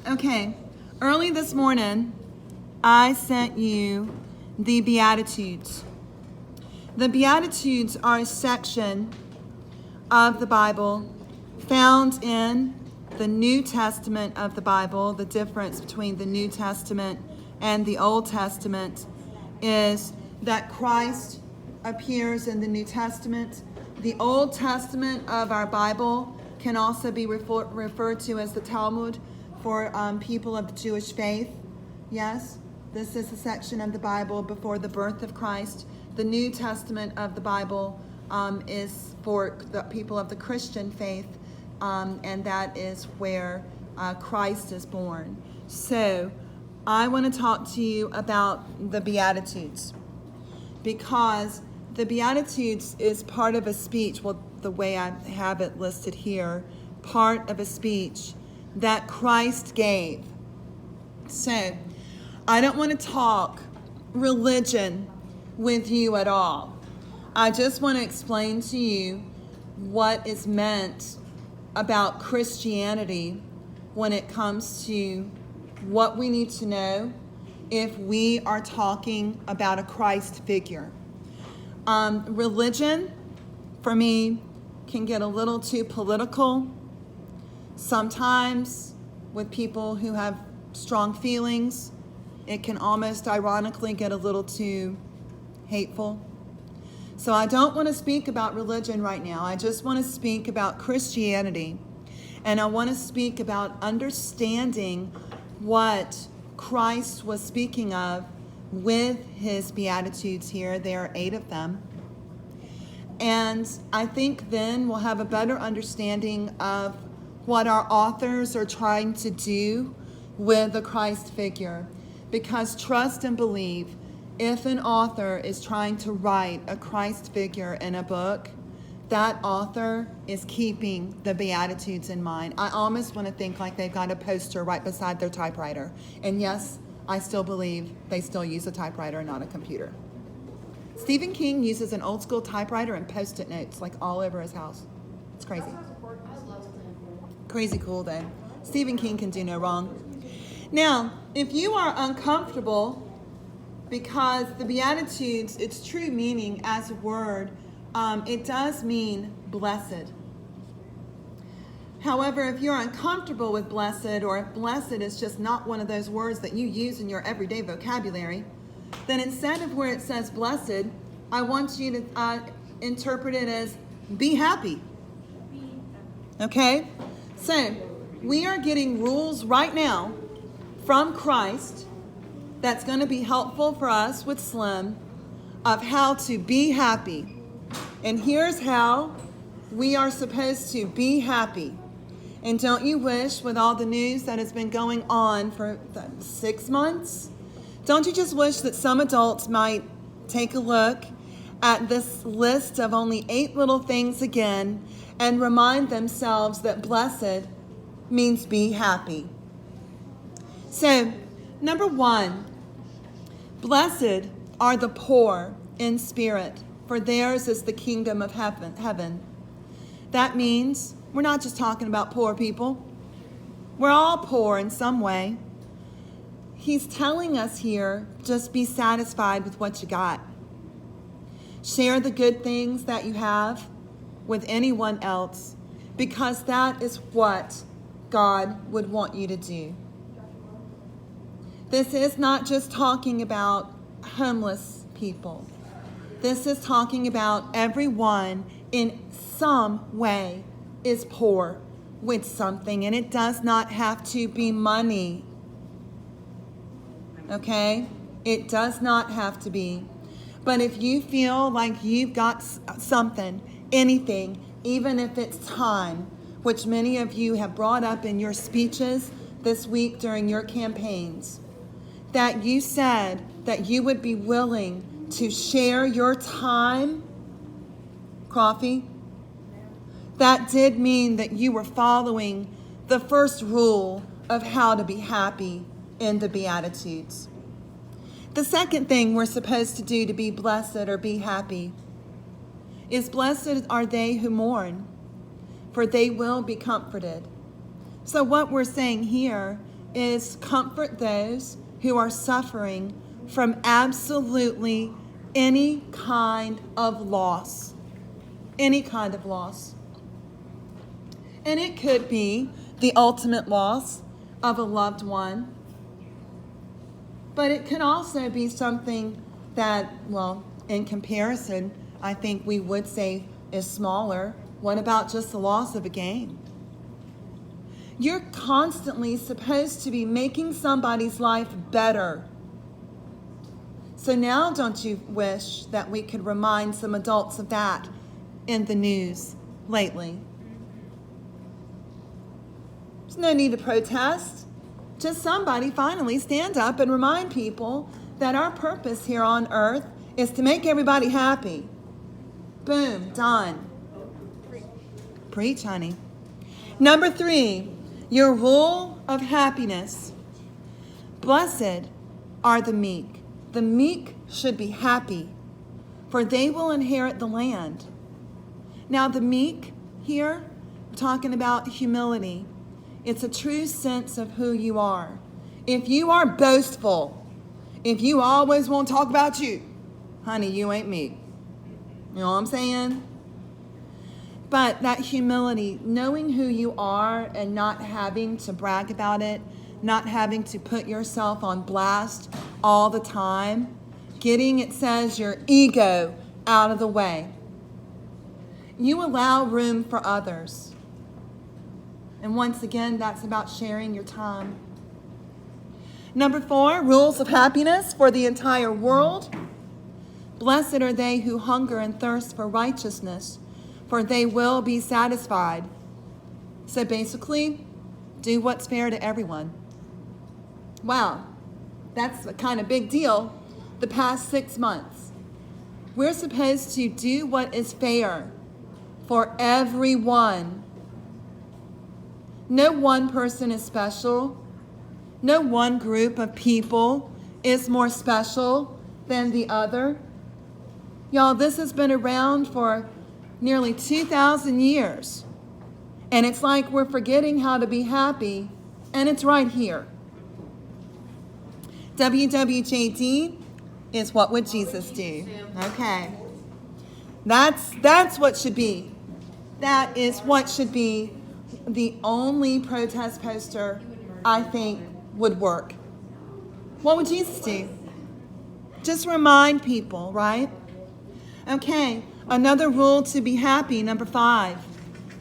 Okay, early this morning, I sent you the Beatitudes. The Beatitudes are a section of the Bible found in the New Testament of the Bible. The difference between the New Testament and the Old Testament is that Christ appears in the New Testament. The Old Testament of our Bible can also be referred to as the Talmud for people of the Jewish faith. Yes, this is a section of the Bible before the birth of Christ. The New Testament of the Bible is for the people of the Christian faith, and that is where Christ is born. So I want to talk to you about the Beatitudes, because the Beatitudes is part of a speech, well, the way I have it listed here, part of a speech that Christ gave. So I don't want to talk religion with you at all. I just want to explain to you what is meant about Christianity when it comes to what we need to know if we are talking about a Christ figure. Religion, for me, can get a little too political. Sometimes with people who have strong feelings, it can almost ironically get a little too hateful. So I don't want to speak about religion right now. I just want to speak about Christianity. And I want to speak about understanding what Christ was speaking of with his Beatitudes here. There are 8 of them. And I think then we'll have a better understanding of what our authors are trying to do with the Christ figure. Because trust and believe, if an author is trying to write a Christ figure in a book, that author is keeping the Beatitudes in mind. I almost want to think like they've got a poster right beside their typewriter. And yes, I still believe they still use a typewriter and not a computer. Stephen King uses an old school typewriter and post-it notes like all over his house. It's crazy. Crazy cool though. Stephen King can do no wrong. Now, if you are uncomfortable, because the Beatitudes, its true meaning as a word, it does mean blessed. However, if you're uncomfortable with blessed, or if blessed is just not one of those words that you use in your everyday vocabulary, then instead of where it says blessed, I want you to interpret it as be happy. Okay? So, we are getting rules right now from Christ that's going to be helpful for us with Slim of how to be happy. And here's how we are supposed to be happy. And don't you wish, with all the news that has been going on for 6 months, don't you just wish that some adults might take a look at this list of only 8 little things again and remind themselves that blessed means be happy. So, number 1, blessed are the poor in spirit, for theirs is the kingdom of heaven. That means we're not just talking about poor people. We're all poor in some way. He's telling us here, just be satisfied with what you got. Share the good things that you have with anyone else, because that is what God would want you to do. This is not just talking about homeless people. This is talking about everyone in some way is poor with something, and it does not have to be money. Okay? It does not have to be. But if you feel like you've got something, anything, even if it's time, which many of you have brought up in your speeches this week during your campaigns, that you said that you would be willing to share your time, coffee, that did mean that you were following the first rule of how to be happy in the Beatitudes. The second thing we're supposed to do to be blessed or be happy is blessed are they who mourn, for they will be comforted. So what we're saying here is comfort those who are suffering from absolutely any kind of loss. Any kind of loss. And it could be the ultimate loss of a loved one. But it could also be something that, well, in comparison, I think we would say is smaller. What about just the loss of a game? You're constantly supposed to be making somebody's life better. So now don't you wish that we could remind some adults of that in the news lately? There's no need to protest. Just somebody finally stand up and remind people that our purpose here on earth is to make everybody happy. Boom, done. Preach, honey. Number 3, your rule of happiness. Blessed are the meek. The meek should be happy, for they will inherit the land. Now, the meek here, we're talking about humility. It's a true sense of who you are. If you are boastful, if you always want to talk about you, honey, you ain't meek. You know what I'm saying? But that humility, knowing who you are and not having to brag about it, not having to put yourself on blast all the time, getting, it says, your ego out of the way. You allow room for others. And once again, that's about sharing your time. Number 4, rules of happiness for the entire world. Blessed are they who hunger and thirst for righteousness, for they will be satisfied. So basically, do what's fair to everyone. Wow, that's a kind of big deal the past 6 months. We're supposed to do what is fair for everyone. No one person is special. No one group of people is more special than the other. Y'all, this has been around for nearly 2,000 years. And it's like we're forgetting how to be happy, and it's right here. WWJD is what would Jesus do? Okay. That's what should be. That is what should be the only protest poster I think would work. What would Jesus do? Just remind people, right? Okay, another rule to be happy, number 5.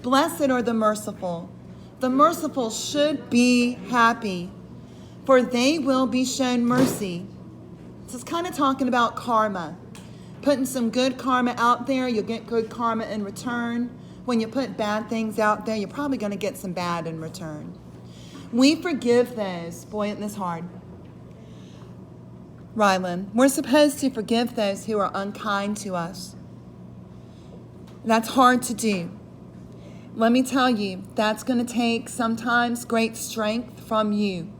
Blessed are the merciful. The merciful should be happy, for they will be shown mercy. So it's kind of talking about karma. Putting some good karma out there, you'll get good karma in return. When you put bad things out there, you're probably going to get some bad in return. We forgive those. Boy, isn't this hard. Rylan, we're supposed to forgive those who are unkind to us. That's hard to do. Let me tell you, that's going to take sometimes great strength from you.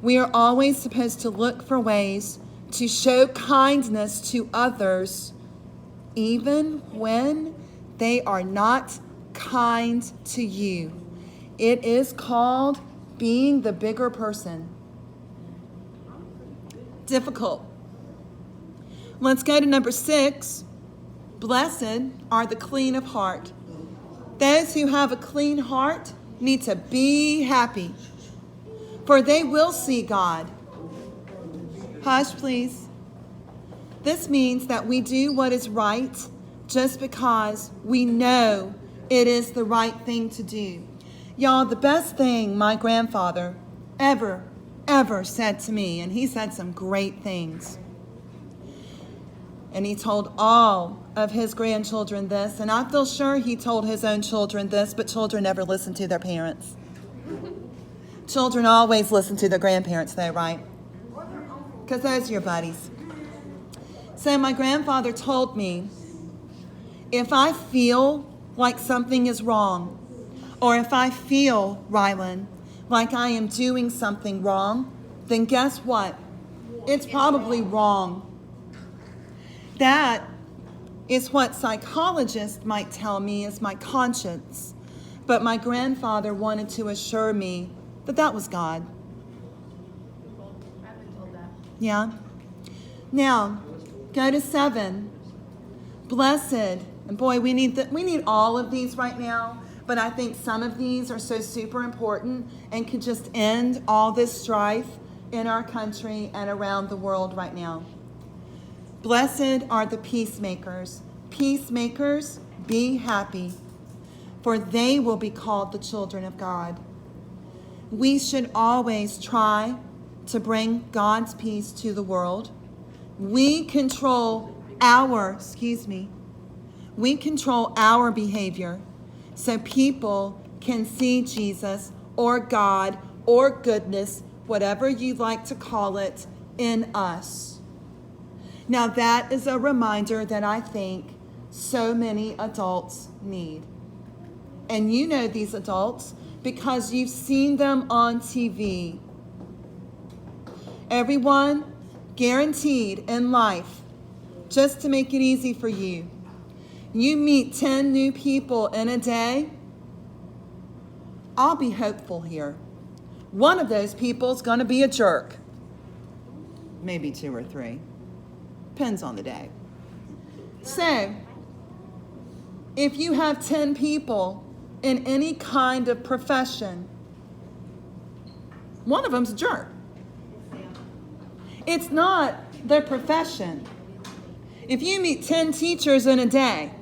We are always supposed to look for ways to show kindness to others, even when they are not kind to you. It is called being the bigger person. Difficult. Let's go to number 6. Blessed are the clean of heart. Those who have a clean heart need to be happy, for they will see God. Hush, please. This means that we do what is right just because we know it is the right thing to do. Y'all, the best thing my grandfather ever said to me, and he said some great things. And he told all of his grandchildren this, and I feel sure he told his own children this, but children never listen to their parents. Children always listen to their grandparents though, right? Because those are your buddies. So my grandfather told me, if I feel like something is wrong, or if I feel, Rylan, like I am doing something wrong, then guess what? It's probably wrong. That is what psychologists might tell me is my conscience. But my grandfather wanted to assure me that was God. I've been told that. Yeah. Now, go to 7. Blessed, and boy, we need all of these right now, but I think some of these are so super important and could just end all this strife in our country and around the world right now. Blessed are the peacemakers. Peacemakers, be happy, for they will be called the children of God. We should always try to bring God's peace to the world. We control our behavior so people can see Jesus or God or goodness, whatever you'd like to call it, in us. Now that is a reminder that I think so many adults need. And you know these adults because you've seen them on TV. Everyone guaranteed in life, just to make it easy for you, you meet 10 new people in a day. I'll be hopeful here. One of those people is going to be a jerk. Maybe 2 or 3. Depends on the day. So, if you have 10 people in any kind of profession, one of them's a jerk. It's not their profession. If you meet 10 teachers in a day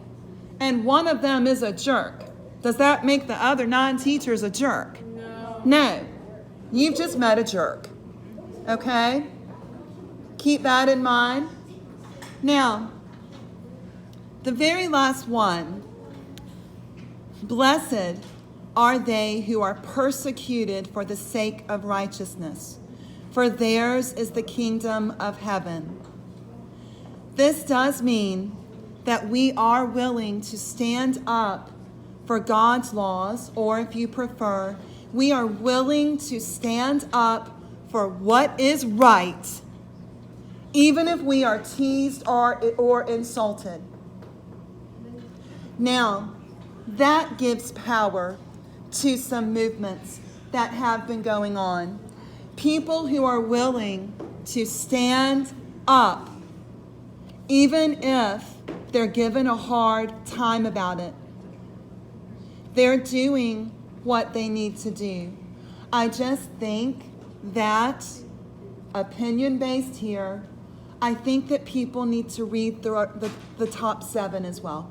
and one of them is a jerk, does that make the other 9 teachers a jerk? No. You've just met a jerk. Okay? Keep that in mind. Now, the very last one. Blessed are they who are persecuted for the sake of righteousness, for theirs is the kingdom of heaven. This does mean that we are willing to stand up for God's laws, or if you prefer, we are willing to stand up for what is right, even if we are teased or insulted. Now, that gives power to some movements that have been going on. People who are willing to stand up, even if they're given a hard time about it. They're doing what they need to do. I just think that, opinion-based here, I think that people need to read the top 7 as well.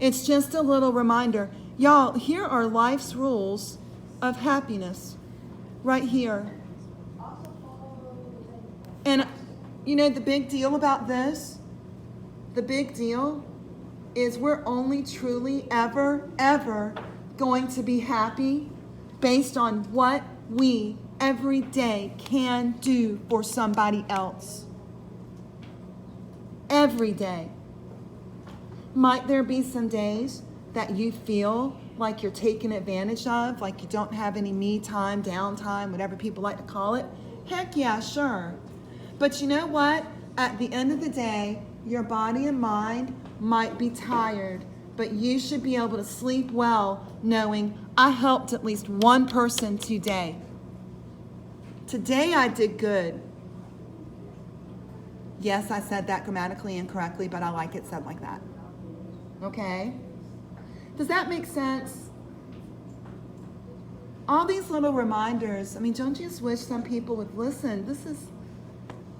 It's just a little reminder. Y'all, here are life's rules of happiness right here. And you know the big deal about this? The big deal is we're only truly ever going to be happy based on what we every day can do for somebody else. Every day. Might there be some days that you feel like you're taken advantage of, like you don't have any me time, downtime, whatever people like to call it? Heck yeah, sure. But you know what? At the end of the day, your body and mind might be tired, but you should be able to sleep well knowing I helped at least one person today. Today I did good. Yes, I said that grammatically incorrectly, but I like it said like that. Okay? Does that make sense? All these little reminders, I mean, don't you just wish some people would listen? This is,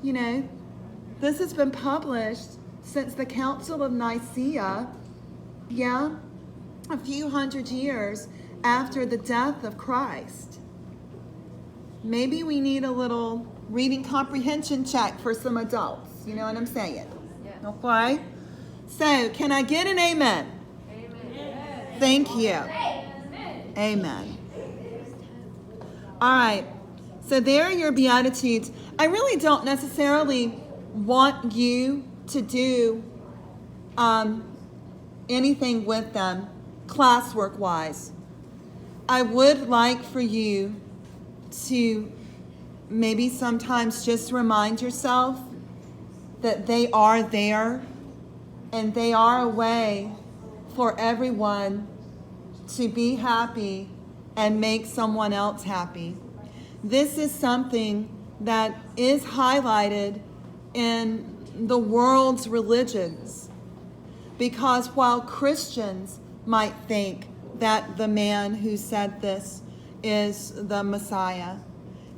this has been published since the Council of Nicaea, a few hundred years after the death of Christ. Maybe we need a little reading comprehension check for some adults. You know what I'm saying? Yeah. Okay? So, can I get an amen? Amen. Thank you. Amen. All right. So there are your Beatitudes. I really don't necessarily want you to do anything with them classwork-wise. I would like for you to maybe sometimes just remind yourself that they are there and they are a way for everyone to be happy and make someone else happy. This is something that is highlighted in the world's religions, because while Christians might think that the man who said this is the Messiah,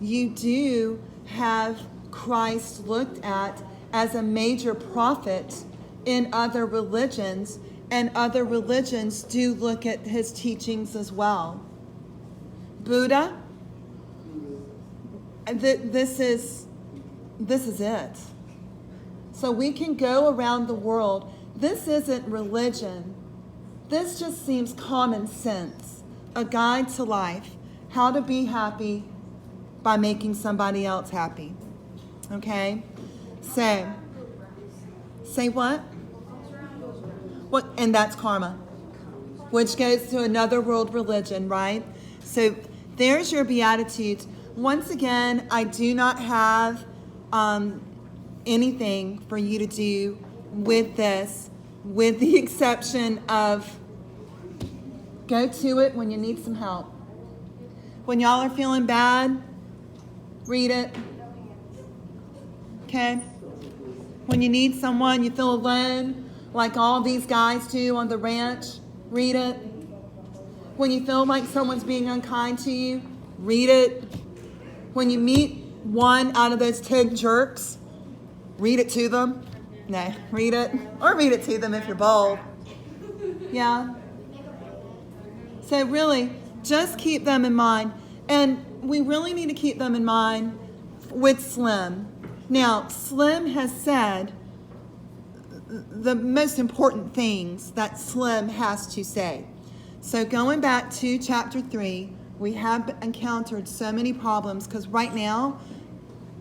you do have Christ looked at as a major prophet in other religions, and other religions do look at his teachings as well. Buddha, this is it. So we can go around the world. This isn't religion. This just seems common sense, a guide to life, how to be happy by making somebody else happy. Okay? So, say what? What? And that's karma, which goes to another world religion, right? So there's your Beatitudes. Once again, I do not have anything for you to do with this, with the exception of go to it when you need some help. When y'all are feeling bad, read it. Okay? When you need someone, you feel alone, like all these guys do on the ranch, read it. When you feel like someone's being unkind to you, read it. When you meet one out of those 10 jerks, read it to them. No, read it. Or read it to them if you're bold. Yeah. So really, just keep them in mind. And we really need to keep them in mind with Slim. Now, Slim has said the most important things that Slim has to say. So going back to chapter 3, we have encountered so many problems because right now,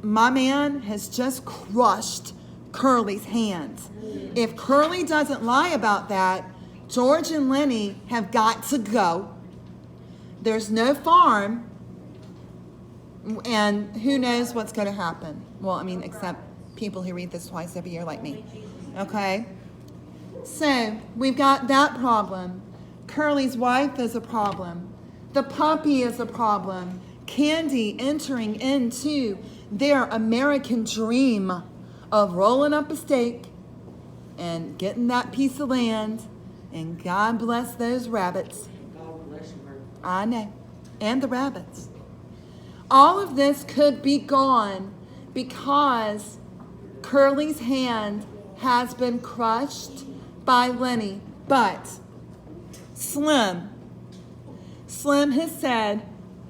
my man has just crushed Curly's hands. If Curly doesn't lie about that, George and Lenny have got to go. There's no farm, and who knows what's going to happen. Well, I mean, except people who read this twice every year like me. Okay? So, we've got that problem. Curly's wife is a problem. The puppy is a problem. Candy entering into their American dream of rolling up a stake and getting that piece of land. And God bless those rabbits. I know. And the rabbits. All of this could be gone because Curly's hand has been crushed by Lenny. But Slim has said,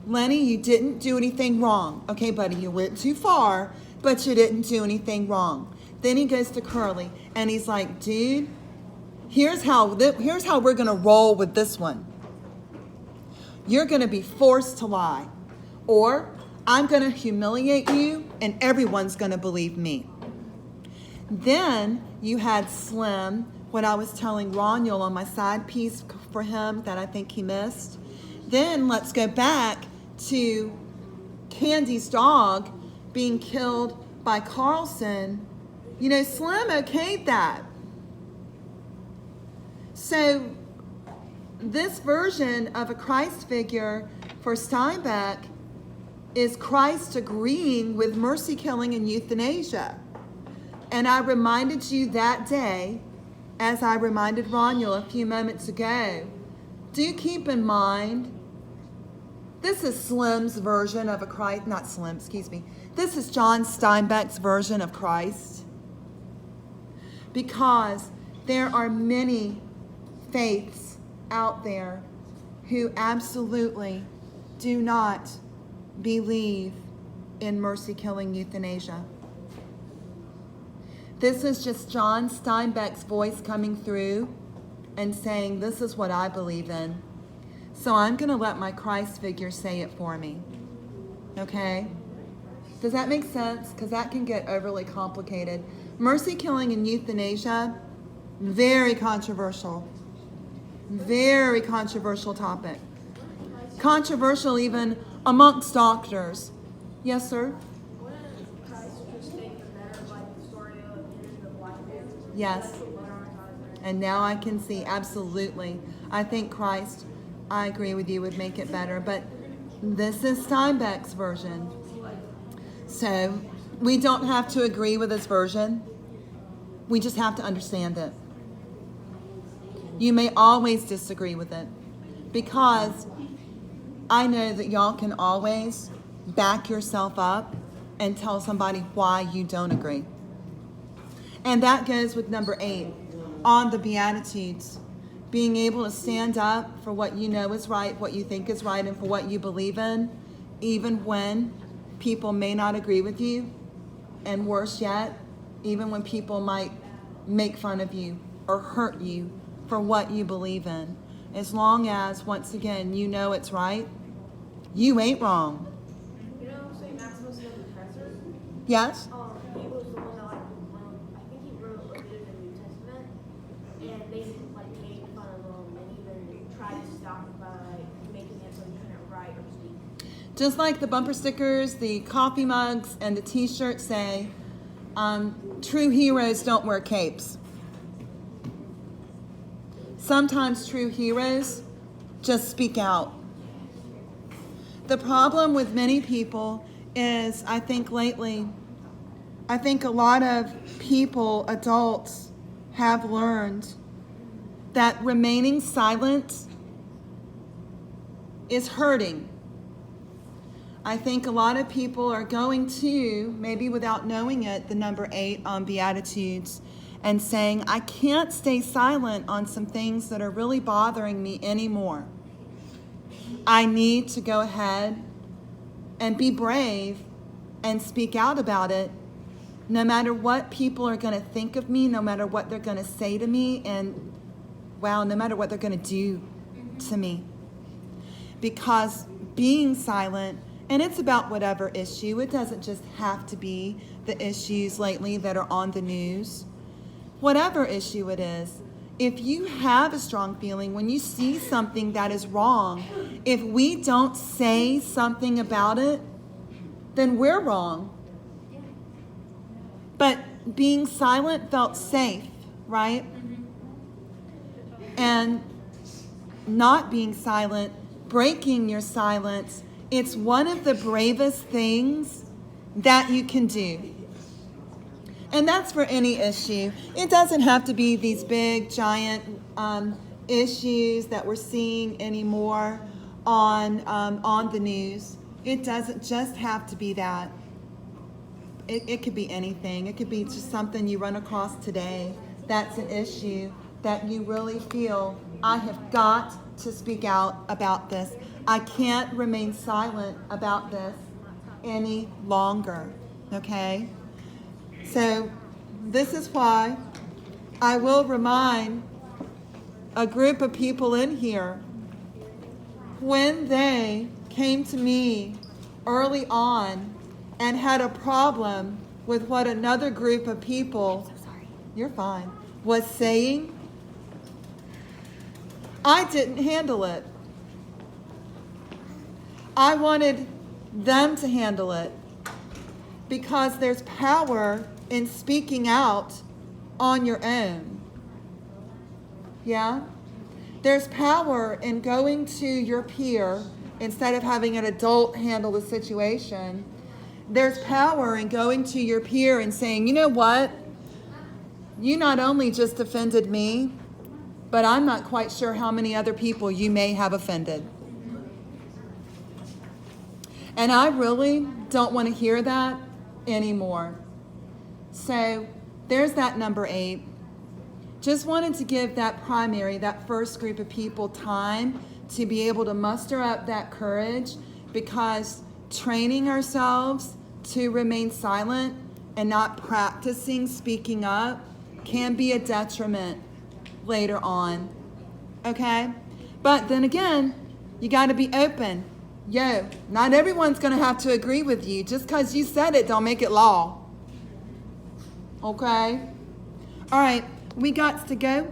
Lenny, you didn't do anything wrong. Okay, buddy, you went too far, but you didn't do anything wrong. Then he goes to Curly and he's like, dude, here's how we're going to roll with this one. You're going to be forced to lie, or I'm going to humiliate you and everyone's going to believe me. Then you had Slim, when I was telling Roniel on my side piece for him that I think he missed. Then let's go back to Candy's dog being killed by Carlson. You know, Slim okayed that. So this version of a Christ figure for Steinbeck is Christ agreeing with mercy killing and euthanasia. And I reminded you that day, as I reminded Roniel a few moments ago, do keep in mind, this is Slim's version of a Christ, not Slim, excuse me. This is John Steinbeck's version of Christ. Because there are many faiths out there who absolutely do not believe in mercy-killing euthanasia. This is just John Steinbeck's voice coming through and saying, this is what I believe in. So I'm going to let my Christ figure say it for me. Okay? Does that make sense? Because that can get overly complicated. Mercy killing and euthanasia, very controversial. Very controversial topic. Controversial even amongst doctors. Yes, sir? Yes. And now I can see, absolutely. I think Christ I agree with you, would make it better. But this is Steinbeck's version. So we don't have to agree with his version. We just have to understand it. You may always disagree with it, because I know that y'all can always back yourself up and tell somebody why you don't agree. And that goes with number 8 on the Beatitudes. Being able to stand up for what you know is right, what you think is right, and for what you believe in, even when people may not agree with you. And worse yet, even when people might make fun of you or hurt you for what you believe in. As long as, once again, you know it's right, you ain't wrong. You know, St. Maximus of the Confessor? Yes? He was the one that, I think he wrote a bit of the New Testament, and they, made fun of him, and even tried to stop him by making it so he couldn't write or speak. Just like the bumper stickers, the coffee mugs, and the t-shirts say, true heroes don't wear capes. Sometimes true heroes just speak out. The problem with many people is, I think lately, I think a lot of people, adults, have learned that remaining silent is hurting. I think a lot of people are going to, maybe without knowing it, the number 8 on Beatitudes, and saying, I can't stay silent on some things that are really bothering me anymore. I need to go ahead and be brave and speak out about it, no matter what people are going to think of me, no matter what they're going to say to me, and, wow, no matter what they're going to do to me. Because being silent, and it's about whatever issue, it doesn't just have to be the issues lately that are on the news. Whatever issue it is, if you have a strong feeling, when you see something that is wrong, if we don't say something about it, then we're wrong. But being silent felt safe, right? And not being silent, breaking your silence, it's one of the bravest things that you can do. And that's for any issue. It doesn't have to be these big, giant issues that we're seeing anymore on the news. It doesn't just have to be that. It could be anything. It could be just something you run across today that's an issue that you really feel, I have got to speak out about this. I can't remain silent about this any longer, okay? So this is why I will remind a group of people in here, when they came to me early on and had a problem with what another group of people, you're fine, was saying, I didn't handle it. I wanted them to handle it, because there's power in speaking out on your own. Yeah? There's power in going to your peer instead of having an adult handle the situation. There's power in going to your peer and saying, you know what? You not only just offended me, but I'm not quite sure how many other people you may have offended. And I really don't want to hear that anymore. So there's that number 8. Just wanted to give that primary, that first group of people, time to be able to muster up that courage, because training ourselves to remain silent and not practicing speaking up can be a detriment later on. Okay? But then again, you got to be open. Yo, not everyone's going to have to agree with you. Just because you said it, don't make it law. Okay? All right, we got to go.